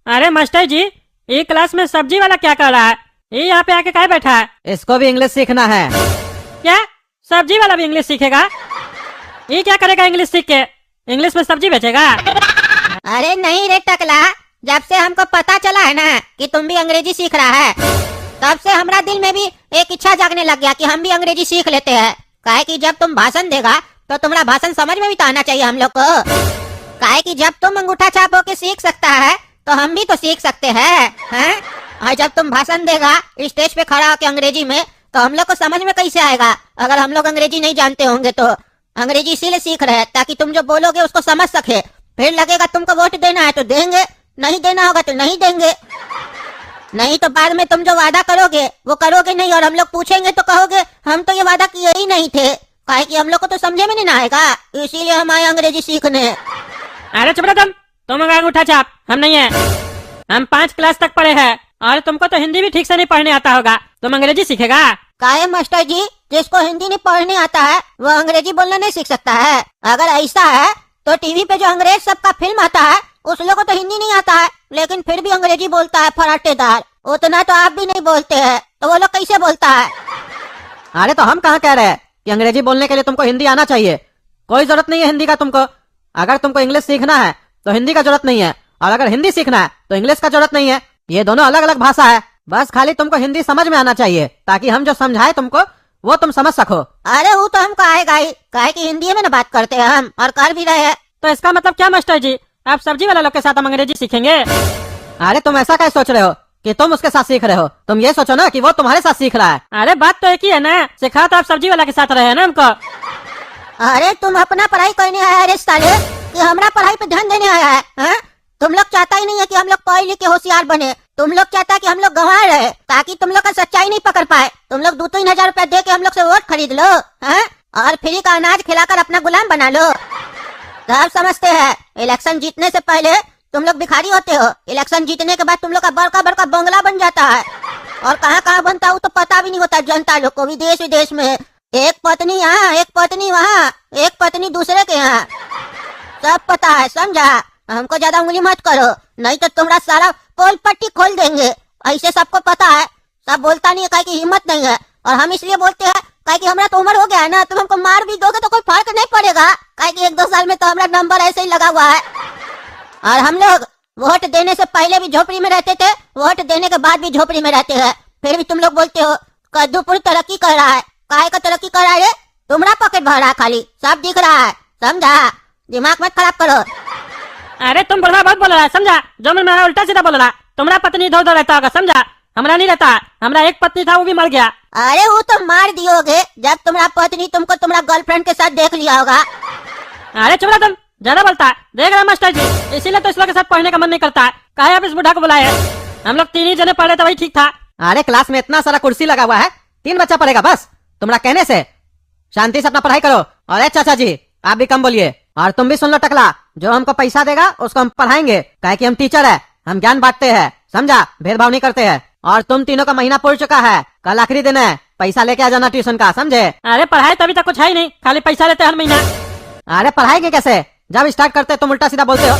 अरे मास्टर जी, ये क्लास में सब्जी वाला क्या कर रहा है? ये यहाँ पे आके क्या बैठा है? इसको भी इंग्लिश सीखना है। क्या सब्जी वाला भी इंग्लिश सीखेगा? ये क्या करेगा इंग्लिश सीख के? इंग्लिश में सब्जी बेचेगा? अरे नहीं रे टकला, जब से हमको पता चला है ना कि तुम भी अंग्रेजी सीख रहा है, तब से हमारा दिल में भी एक इच्छा जागने लग गया कि हम भी अंग्रेजी सीख लेते हैं। काहे कि जब तुम भाषण देगा तो तुम्हारा भाषण समझ में भी तो आना चाहिए हम लोग को। काहे कि जब तुम अंगूठा छाप होके सीख सकता है तो हम भी तो सीख सकते हैं, हैं? और जब तुम भाषण देगा स्टेज पे खड़ा होकर अंग्रेजी में, तो हम लोग को समझ में कैसे आएगा अगर हम लोग अंग्रेजी नहीं जानते होंगे। तो अंग्रेजी इसीलिए सीख रहे हैं ताकि तुम जो बोलोगे उसको समझ सके। फिर लगेगा तुमको वोट देना है तो देंगे, नहीं देना होगा तो नहीं देंगे। नहीं तो बाद में तुम जो वादा करोगे वो करोगे नहीं, और हम लोग पूछेंगे तो कहोगे हम तो ये वादा किए ही नहीं थे। काहे कि हम लोग को तो समझे में नहीं आएगा, इसीलिए हम आए अंग्रेजी सीखने। अरे चुप रहो तुम अंगूठा छाप, हम नहीं है। हम 5 क्लास तक पढ़े हैं और तुमको तो हिंदी भी ठीक से नहीं पढ़ने आता होगा, तुम अंग्रेजी सीखेगा? काहे मास्टर जी, जिसको हिंदी नहीं पढ़ने आता है वो अंग्रेजी बोलना नहीं सीख सकता है? अगर ऐसा है तो टीवी पे जो अंग्रेज सबका फिल्म आता है उस लोगों को तो हिंदी नहीं आता है, लेकिन फिर भी अंग्रेजी बोलता है फराटेदार। उतना तो आप भी नहीं बोलते हैं, तो वो लोग कैसे बोलता है? अरे तो हम कहाँ कह रहे हैं कि अंग्रेजी बोलने के लिए तुमको हिंदी आना चाहिए। कोई जरूरत नहीं है हिंदी का तुमको। अगर तुमको इंग्लिश सीखना है तो हिंदी का जरूरत नहीं है, और अगर हिंदी सीखना है तो इंग्लिश का जरूरत नहीं है। ये दोनों अलग अलग भाषा है। बस खाली तुमको हिंदी समझ में आना चाहिए ताकि हम जो समझाए तुमको वो तुम समझ सको। अरे वो तो हमको आएगा ही, काहे कि हिंदी में ना बात करते हैं हम, और कर भी रहे हैं। तो इसका मतलब क्या मास्टर जी, आप सब्जी वाला लोग के साथ हम अंग्रेजी सीखेंगे? अरे तुम ऐसा क्या सोच रहे हो कि तुम उसके साथ सीख रहे हो? तुम ये सोचो ना कि वो तुम्हारे साथ सीख रहा है। अरे बात तो एक ही है ना, सिखा तो आप सब्जी वाला के साथ रहे हैं ना हमको। अरे तुम अपना पढ़ाई करने आया है साले, कि हमारा पढ़ाई पे ध्यान देने आया है, हैं? तुम लोग चाहता ही नहीं है कि हम लोग पढ़ लिख के होशियार बने। तुम लोग चाहता है कि हम लोग गंवा रहे ताकि तुम लोग का सच्चाई नहीं पकड़ पाए। तुम लोग 2-3 हजार रुपए दे के हम लोग से वोट खरीद लो, हैं? और फ्री का अनाज खिलाकर अपना गुलाम बना लो। सब समझते हैं इलेक्शन जीतने से पहले तुम लोग भिखारी होते हो, इलेक्शन जीतने के बाद तुम लोग का बड़का बड़का बंगला बन जाता है, और कहाँ कहाँ बनता है तो पता भी नहीं होता जनता लोग को। विदेश विदेश में एक पत्नी यहाँ, एक पत्नी वहाँ, एक पत्नी दूसरे के यहाँ, सब पता है, समझा? हमको ज्यादा उंगली मत करो, नहीं तो तुम्हारा सारा पोल पट्टी खोल देंगे। ऐसे सबको पता है, सब बोलता नहीं है काहे की हिम्मत नहीं है, और हम इसलिए बोलते हैं काहे कि हमारा तो उम्र हो गया है ना। तुम हमको मार भी दोगे तो कोई फर्क नहीं पड़ेगा, काहे कि 1-2 साल में तो हमारा नंबर ऐसे ही लगा हुआ है। और हम लोग वोट देने से पहले भी झोपड़ी में रहते थे, वोट देने के बाद भी झोपड़ी में रहते हैं, फिर भी तुम लोग बोलते हो कद्दूपुर तरक्की कर रहा है। काहे का तरक्की कर रहा है? तुम्हारा पॉकेट भर रहा है, खाली सब दिख रहा है, समझा? दिमाग मत खराब करो। अरे तुम बुढ़ा बहुत बोल रहा है, समझा? जो मैं मेरा उल्टा सीधा बोल रहा। तुम्हारा पत्नी इधर उधर रहता होगा, समझा? हमारा नहीं रहता, हमारा एक पत्नी था वो भी मर गया। अरे वो तो मार दियोगे जब तुम्हारा पत्नी तुमको तुम्हारा गर्लफ्रेंड के साथ देख लिया होगा। अरे चुप रहो तुम, ज्यादा बोलता है। देख रहे मास्टर जी, इसीलिए तो इस लोग के साथ पढ़ने का मन नहीं करता है। काहे आप इस बुढ़ा को बुलाए? हम लोग 3 ही जने पढ़े तो वही ठीक था। अरे क्लास में इतना सारा कुर्सी लगा हुआ है, 3 बच्चा पढ़ेगा बस तुम्हारा कहने से। शांति से अपना पढ़ाई करो। और चाचा जी आप भी कम बोलिए, और तुम भी सुन लो टकला, जो हमको पैसा देगा उसको हम पढ़ाएंगे, काहे कि हम टीचर है, हम ज्ञान बांटते हैं, समझा? भेदभाव नहीं करते हैं। और तुम तीनों का महीना पूर चुका है, कल आखिरी दिन है, पैसा लेके आ जाना ट्यूशन का, समझे? अरे पढ़ाई तो अभी तक कुछ है ही नहीं, खाली पैसा लेते हर महीना। अरे पढ़ाएंगे कैसे? जब स्टार्ट करते तुम उल्टा सीधा बोलते हो।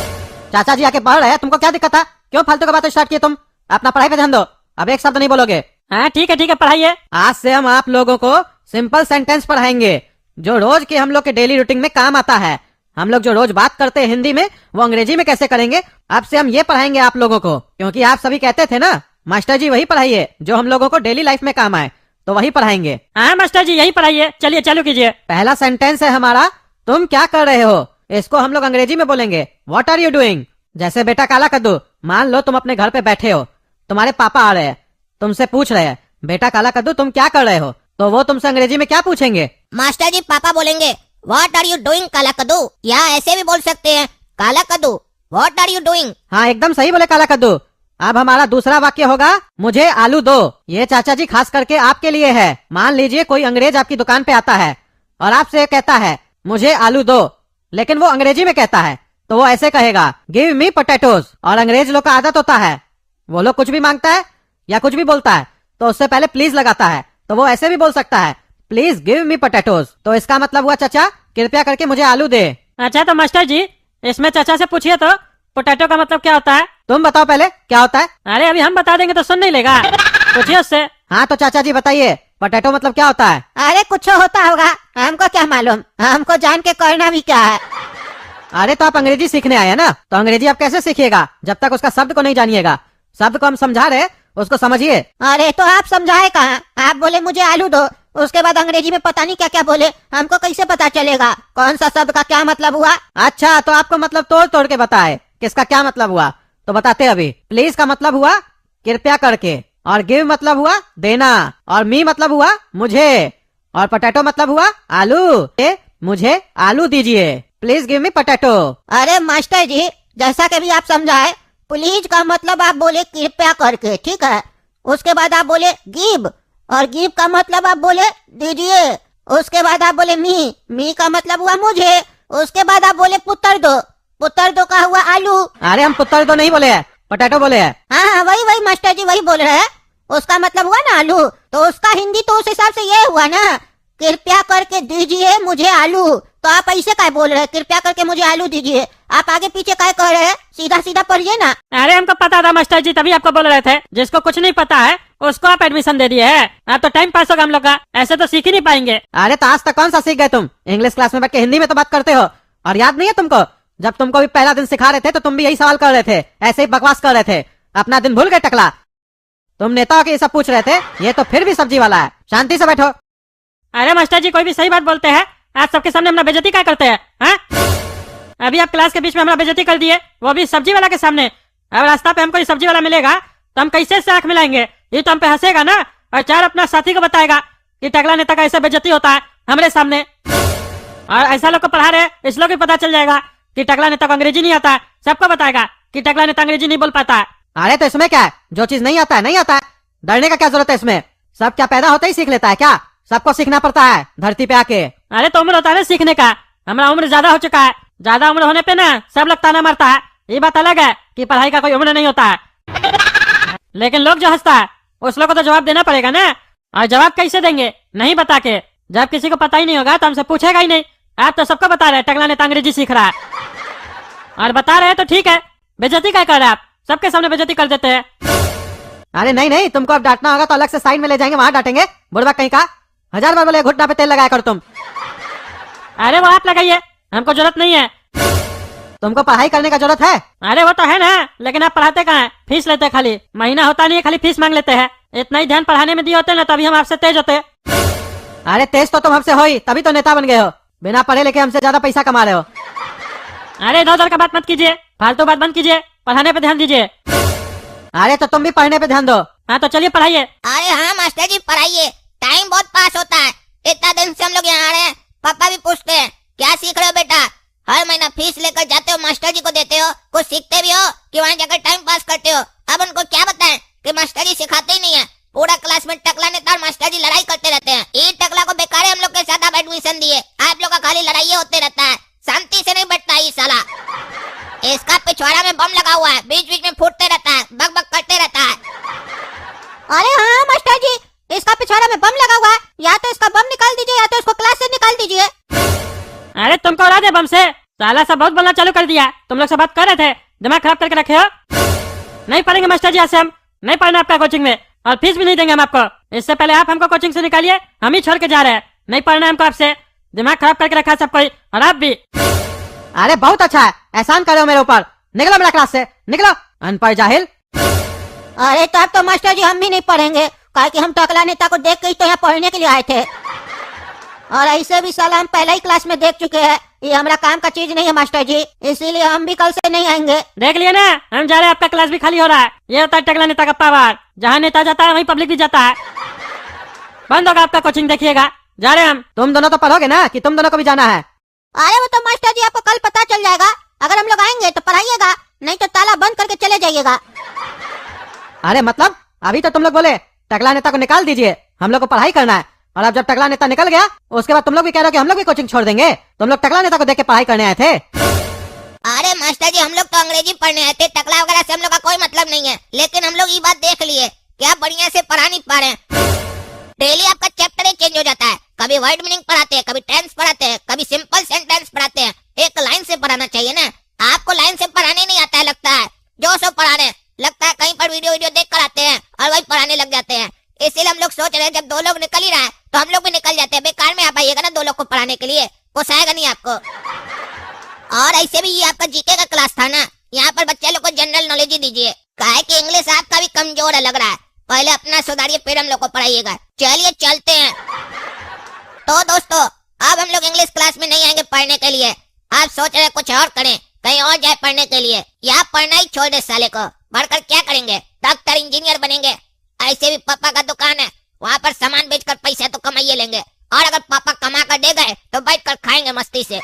चाचा जी आके पढ़ रहे हैं, तुमको क्या दिक्कत था? क्यों फालतू की बात स्टार्ट किए तुम? अपना पढ़ाई पे ध्यान दो, अब एक शब्द नहीं बोलोगे। हाँ ठीक है पढ़ाइए। आज से हम आप लोगों को सिंपल सेंटेंस पढ़ाएंगे, जो रोज के हम लोग के डेली रूटीन में काम आता है। हम लोग जो रोज बात करते हैं हिंदी में, वो अंग्रेजी में कैसे करेंगे, अब से हम ये पढ़ाएंगे आप लोगों को। क्योंकि आप सभी कहते थे ना मास्टर जी वही पढ़ाइए जो हम लोगों को डेली लाइफ में काम आए, तो वही पढ़ाएंगे। हाँ मास्टर जी यही पढ़ाइए, चलिए चालू कीजिए। पहला सेंटेंस है हमारा, तुम क्या कर रहे हो। इसको हम लोग अंग्रेजी में बोलेंगे व्हाट आर यू डूइंग। जैसे बेटा काला कद्दू, मान लो तुम अपने घर पे बैठे हो, तुम्हारे पापा आ रहे हैं, तुमसे पूछ रहे हैं बेटा काला कद्दू तुम क्या कर रहे हो, तो वो तुमसे अंग्रेजी में क्या पूछेंगे? मास्टर जी पापा बोलेंगे व्हाट आर यू डूइंग काला कद्दू, या ऐसे भी बोल सकते हैं काला कद्दू व्हाट आर यू डूइंग। हाँ एकदम सही बोले काला कद्दू। अब हमारा दूसरा वाक्य होगा मुझे आलू दो। ये चाचा जी खास करके आपके लिए है। मान लीजिए कोई अंग्रेज आपकी दुकान पे आता है और आपसे कहता है मुझे आलू दो, लेकिन वो अंग्रेजी में कहता है, तो वो ऐसे कहेगा गिव मी पोटैटोज। और अंग्रेज लोग का आदत होता है, वो लोग कुछ भी मांगता है या कुछ भी बोलता है तो उससे पहले प्लीज लगाता है, तो वो ऐसे भी बोल सकता है प्लीज गिव मी पोटैटोज। तो इसका मतलब हुआ चाचा कृपया करके मुझे आलू दे। अच्छा तो मास्टर जी इसमें चाचा से पूछिए तो पोटैटो का मतलब क्या होता है? तुम बताओ पहले क्या होता है। अरे अभी हम बता देंगे तो सुन नहीं लेगा, पूछिए उससे। हाँ तो चाचा जी बताइए, पोटैटो मतलब क्या होता है। अरे कुछ होता होगा, हमको क्या मालूम, हमको जान के करना भी क्या है। अरे तो आप अंग्रेजी सीखने आए हैं ना, तो अंग्रेजी आप कैसे सीखिएगा जब तक उसका शब्द को नहीं जानिएगा। शब्द को हम समझा रहे, उसको समझिए। अरे तो आप समझाए कहाँ, आप बोले मुझे आलू दो, उसके बाद अंग्रेजी में पता नहीं क्या क्या बोले, हमको कैसे पता चलेगा कौन सा शब्द का क्या मतलब हुआ। अच्छा तो आपको मतलब तोड़ तोड़ के बताए किसका क्या मतलब हुआ, तो बताते अभी। प्लीज का मतलब हुआ कृपया करके, और गिव मतलब हुआ देना, और मी मतलब हुआ मुझे, और पोटैटो मतलब हुआ आलू। मुझे आलू दीजिए, प्लीज गिव मी पोटैटो। अरे मास्टर जी, जैसा कि भी आप समझाए, प्लीज का मतलब आप बोले कृपया करके, ठीक है। उसके बाद आप बोले गिव, और गिव का मतलब आप बोले दीजिए। उसके बाद आप बोले मी का मतलब हुआ मुझे। उसके बाद आप बोले पुत्र दो का हुआ आलू। अरे हम पुत्र तो नहीं बोले हैं, पोटैटो बोले हैं। हाँ वही मास्टर जी वही बोल रहे हैं, उसका मतलब हुआ ना आलू, तो उसका हिंदी तो उस हिसाब से ये हुआ ना, कृपया करके दीजिए मुझे आलू। तो आप ऐसे क्या बोल रहे हैं, कृपया करके मुझे आलू दीजिए, आप आगे पीछे क्या कह रहे हैं, सीधा सीधा पढ़िए ना। अरे हमको पता था मास्टर जी, तभी आपको बोल रहे थे। जिसको कुछ नहीं पता है उसको आप एडमिशन दे दिए है। आप तो टाइम पास होगा हम लोग का, ऐसे तो सीख ही नहीं पाएंगे। अरे तो आज तक कौन सा सीख गए तुम, इंग्लिश क्लास में बैठ के हिंदी में तो बात करते हो। और याद नहीं है तुमको, जब तुमको भी पहला दिन सिखा रहे थे तो तुम भी यही सवाल कर रहे थे, ऐसे ही बकवास कर रहे थे। अपना दिन भूल गए टकला, तुम नेताओं के ये सब पूछ रहे थे, ये तो फिर भी सब्जी वाला है। शांति से बैठो। अरे मास्टर जी कोई भी सही बात बोलते हैं, आज सबके सामने अपना बेइज्जती क्या करते हैं, हाँ? अभी आप क्लास के बीच में हमारा बेइज्जती कर दिए, वो भी सब्जी वाला के सामने। अब रास्ता पे हमको ये सब्जी वाला मिलेगा तो हम कैसे से आंख मिलाएंगे, ये तो हम पे हंसेगा ना, और चार अपना साथी को बताएगा कि टकला नेता का ऐसा बेइज्जती होता है हमारे सामने। और ऐसा लोग को पढ़ा रहे, इस लोग को पता चल जाएगा कि टकला नेता को अंग्रेजी नहीं आता है, सबको बताएगा कि टकला नेता अंग्रेजी नहीं बोल पाता है। अरे तो इसमें क्या है, जो चीज नहीं आता है नहीं आता है, डरने का क्या जरूरत है इसमें। सब क्या पैदा होते ही सीख लेता है क्या, सबको सीखना पड़ता है धरती पे आके। अरे तो उम्र होता है ना सीखने का, हमारा उम्र ज्यादा हो चुका है, ज्यादा उम्र होने पे ना सब लोग ताना मारता है। ये बात अलग है कि पढ़ाई का कोई उम्र नहीं होता है, लेकिन लोग जो हंसता है उस लोग को तो जवाब देना पड़ेगा ना। और जवाब कैसे देंगे, नहीं बता के। जब किसी को पता ही नहीं होगा तो हमसे पूछेगा ही नहीं। आप तो सबको बता रहे हैं टकला नेता अंग्रेजी सीख रहा है, और बता रहे हैं तो ठीक है, बेइज्जती क्या कर रहे हैं आप, सबके सामने बेइज्जती कर देते हैं। अरे नहीं, तुमको अब डांटना होगा तो अलग से साइड में ले जाएंगे, वहाँ डांटेंगे। बुढ़वा कहीं का, 1000 बार बोले घुटना पे तेल लगाया कर तुम। अरे वो आप लगाइए, हमको जरूरत नहीं है। तुमको पढ़ाई करने का जरूरत है। अरे वो तो है ना, लेकिन आप पढ़ाते कहाँ हैं, फीस लेते हैं खाली, महीना होता नहीं है खाली फीस मांग लेते हैं। इतना ही ध्यान पढ़ाने में दिए होते ना तभी हम आपसे तेज होते। अरे तेज तो तुम हमसे हो ही, तभी तो नेता बन गए हो। बिना पढ़े लिखे हमसे ज्यादा पैसा कमा रहे हो। अरे इधर उधर का बात मत कीजिए, फालतू बात बंद कीजिए, पढ़ाने पे ध्यान दीजिए। अरे तो तुम भी पढ़ने पे ध्यान दो। हाँ तो चलिए पढ़ाइए। अरे हाँ मास्टर जी पढ़ाइए, टाइम बहुत पास होता है, इतना दिन से हम लोग यहाँ आ रहे हैं। पापा भी पूछते हैं क्या सीख रहे हो बेटा, हर महीना फीस लेकर जाते हो, मास्टर जी को देते हो, कुछ सीखते भी हो कि वहाँ जाकर टाइम पास करते हो। अब उनको क्या बताएं कि मास्टर जी सिखाते ही नहीं है, पूरा क्लास में टकला नेता और मास्टर जी लड़ाई करते रहते हैं। ये टकला को बेकार हम लोग के साथ आप एडमिशन दिए, आप लोग का खाली लड़ाई होते रहता है, शांति से नहीं बैठता ये साला। इसका पिछवाड़ा में बम लगा हुआ है, बीच बीच में फूटते रहता है, बक बक करते रहता है। अरे हाँ मास्टर जी, इसका पिछवाड़ा में बम लगा हुआ है, या तो इसका बम निकाल दीजिए या तो इसको क्लास से निकाल दीजिए। अरे तुमको उड़ा दे बम से, साला सा बहुत बोलना चालू कर दिया। तुम लोग से बात कर रहे थे, दिमाग खराब करके रखे हो। नहीं पढ़ेंगे मास्टर जी, आज से हम नहीं पढ़ना आपका कोचिंग में, और फीस भी नहीं देंगे हम आपको। इससे पहले आप हमको कोचिंग से निकालिए, हम ही छोड़ के जा रहे हैं, नहीं पढ़ना हमको आपसे। दिमाग खराब करके रखा सब कोई, और आप भी। अरे बहुत अच्छा है, एहसान करो मेरे ऊपर, निकलो मेरा क्लास से, निकलो अनपढ़ जाहिल। अरे तो अब तो मास्टर जी हम भी नहीं पढ़ेंगे, काहे कि हम टकला नेता को देख के ही तो यहाँ पढ़ने के लिए आए थे, और ऐसे भी साला हम पहले ही क्लास में देख चुके हैं, ये हमारा काम का चीज नहीं है मास्टर जी, इसीलिए हम भी कल से नहीं आएंगे। देख लिए ना, हम जा रहे हैं, आपका क्लास भी खाली हो रहा है। ये होता है टकला नेता का पावर, जहाँ नेता जाता है वहीं पब्लिक भी जाता है। बंद होगा आपका कोचिंग, देखिएगा, जा रहे हैं हम। तुम दोनों तो पढ़ोगे ना, कि तुम दोनों को भी जाना है। अरे वो तो मास्टर जी आपको कल पता चल जाएगा, अगर हम लोग आएंगे तो पढ़ाइएगा, नहीं तो ताला बंद करके चले जाइएगा। अरे मतलब अभी तो तुम लोग बोले टकला नेता को निकाल दीजिए, हम लोग को पढ़ाई करना है, और अब जब टकला नेता निकल गया उसके बाद तुम लोग भी कह रहे हो कि हम लोग भी कोचिंग छोड़ देंगे। तुम लोग टकला नेता को देख के पढ़ाई करने आए थे। अरे मास्टर जी हम लोग तो अंग्रेजी पढ़ने आए थे, टकला वगैरह से हम लोग का कोई मतलब नहीं है, लेकिन हम लोग ये बात देख लिए कि आप बढ़िया से पढ़ा नहीं पा रहे हैं। डेली आपका चैप्टर ही चेंज हो जाता है, कभी वर्ड मीनिंग पढ़ाते हैं, कभी टेंस पढ़ाते हैं, कभी सिंपल सेंटेंस पढ़ाते हैं। एक लाइन से पढ़ाना चाहिए ना, आपको लाइन से पढ़ाने नहीं आता है लगता और वही पढ़ाने लग जाते हैं। इसीलिए हम लोग सोच रहे हैं जब 2 लोग निकल ही रहा है तो हम लोग भी निकल जाते हैं। बेकार में आप आइएगा ना 2 लोग को पढ़ाने के लिए, पोसाएगा नहीं आपको। और ऐसे भी ये आपका जीके का क्लास था ना, यहाँ पर बच्चे लोग को जनरल नॉलेज ही दीजिए। काहे कि इंग्लिश आपका भी कमजोर है लग रहा है, पहले अपना सुधारिए फिर हम लोग को पढ़ाइएगा। चलिए चलते हैं। तो दोस्तों अब हम लोग इंग्लिश क्लास में नहीं आएंगे पढ़ने के लिए। आप सोच रहे कुछ और करें, कहीं और जाए पढ़ने के लिए, या पढ़ना ही छोड़ दे साले को। पढ़कर क्या करेंगे, डॉक्टर इंजीनियर बनेंगे। ऐसे भी पापा का दुकान है, वहाँ पर सामान बेचकर पैसे तो कमाइए लेंगे, और अगर पापा कमा कर दे गए तो बैठ कर खाएंगे मस्ती से।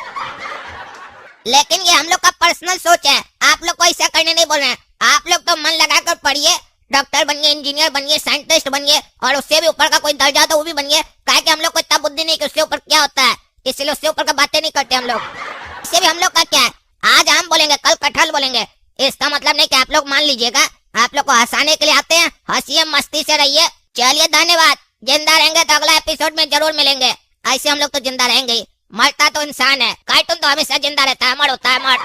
लेकिन ये हम लोग का पर्सनल सोच है, आप लोग को ऐसा करने नहीं बोल रहे हैं। आप लोग तो मन लगाकर पढ़िए, डॉक्टर बनिए, इंजीनियर बनिए, साइंटिस्ट बनिए, और उससे भी ऊपर का कोई दर्जा तो वो भी बनिए। काहे कि हम लोग को इतना बुद्धि नहीं कि उससे ऊपर क्या होता है, इसलिए उससे ऊपर का बातें नहीं करते हम लोग। इससे भी हम लोग का क्या है, आज आम बोलेंगे कल कटहल बोलेंगे। इसका मतलब नहीं कि आप लोग मान लीजिएगा। आप लोग को हंसाने के लिए आते हैं, हंसिए मस्ती से रहिए। चलिए धन्यवाद। जिंदा रहेंगे तो अगला एपिसोड में जरूर मिलेंगे। ऐसे हम लोग तो जिंदा रहेंगे ही, मरता तो इंसान है, कार्टून तो हमेशा जिंदा रहता है, अमर होता है, अमर।